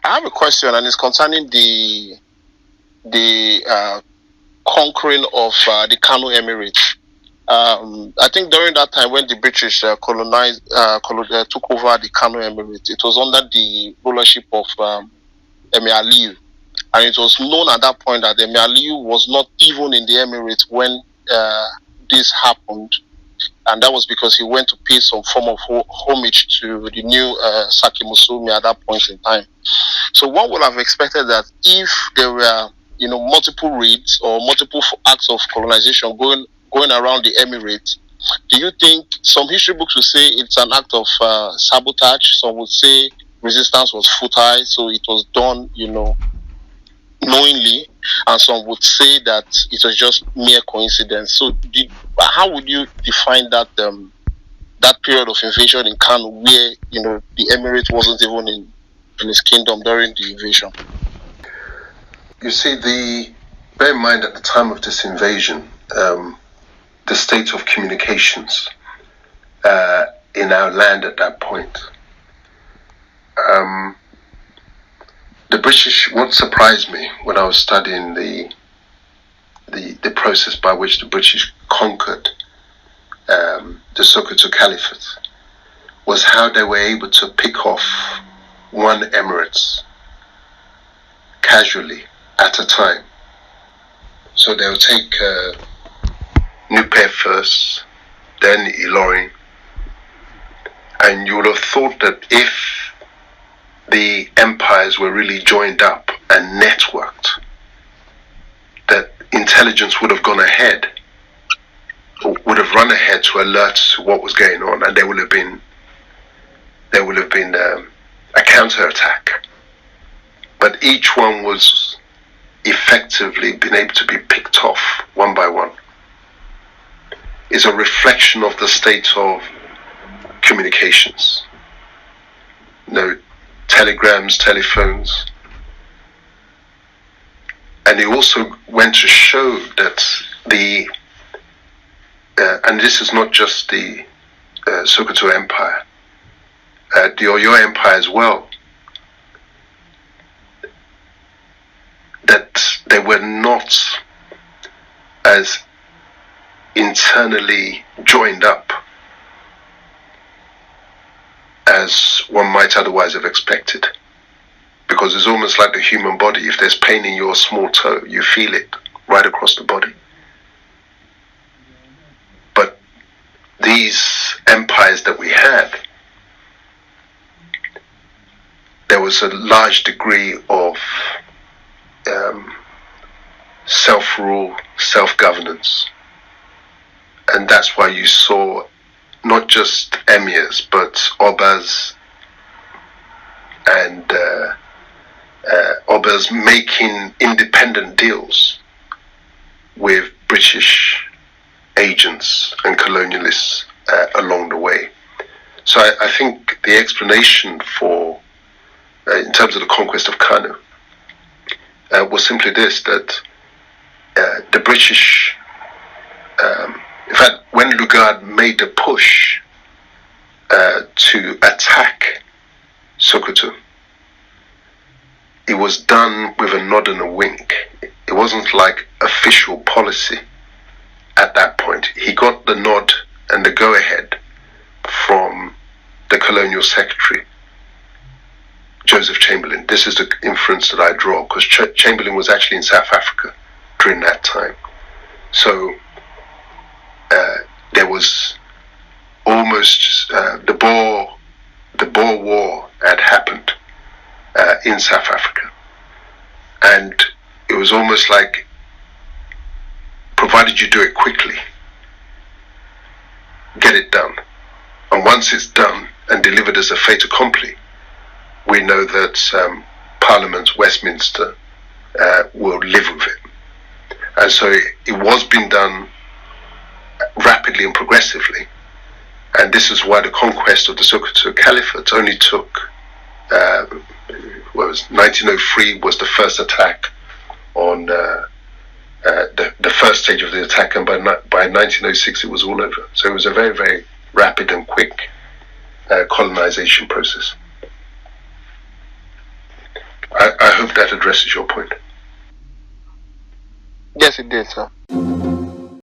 I have a question, and it's concerning the conquering of the Kano Emirate. I think during that time when the British took over the Kano Emirate, it was under the rulership of Emir Aliyu, and it was known at that point that Emir Aliyu was not even in the Emirate when this happened, and that was because he went to pay some form of homage to the new Saki Musumi at that point in time. So one would have expected that if there were, multiple raids or multiple acts of colonization going around the Emirate, do you think some history books would say it's an act of sabotage? Some would say resistance was futile, so it was done, knowingly, and some would say that it was just mere coincidence. So how would you define that that period of invasion in Kano where, the Emirate wasn't even in his kingdom during the invasion? You see, bear in mind at the time of this invasion, the state of communications in our land at that point. The British, what surprised me when I was studying the process by which the British conquered the Sokoto Caliphate, was how they were able to pick off one emirate casually at a time. So they'll take Nupe first, then Ilorin, and you would have thought that if the empires were really joined up and networked, that intelligence would have gone ahead, or would have run ahead to alert to what was going on, and there would have been a counterattack. But each one was effectively been able to be picked off one by one. Is a reflection of the state of communications. Telegrams, telephones. And it also went to show that and this is not just the Sokoto Empire, the Oyo Empire as well, that they were not as internally joined up as one might otherwise have expected. Because it's almost like the human body. If there's pain in your small toe, you feel it right across the body. But these empires that we had, there was a large degree of self-rule, self-governance. And that's why you saw not just emirs, but obas and obas making independent deals with British agents and colonialists along the way. So I think the explanation for, in terms of the conquest of Kano, was simply this, that the British, in fact, when Lugard made the push to attack Sokoto, it was done with a nod and a wink. It wasn't like official policy at that point. He got the nod and the go-ahead from the colonial secretary, Joseph Chamberlain. This is the inference that I draw, because Chamberlain was actually in South Africa during that time. So there was almost the Boer War had happened in South Africa, and it was almost like, provided you do it quickly, get it done, and once it's done and delivered as a fait accompli, we know that Parliament, Westminster, will live with it. And so it was being done rapidly and progressively. And this is why the conquest of the Sokoto Caliphate only took, 1903 was the first attack on the first stage of the attack, and by 1906 it was all over. So it was a very, very rapid and quick colonization process. hope that addresses your point. Yes, it did, sir.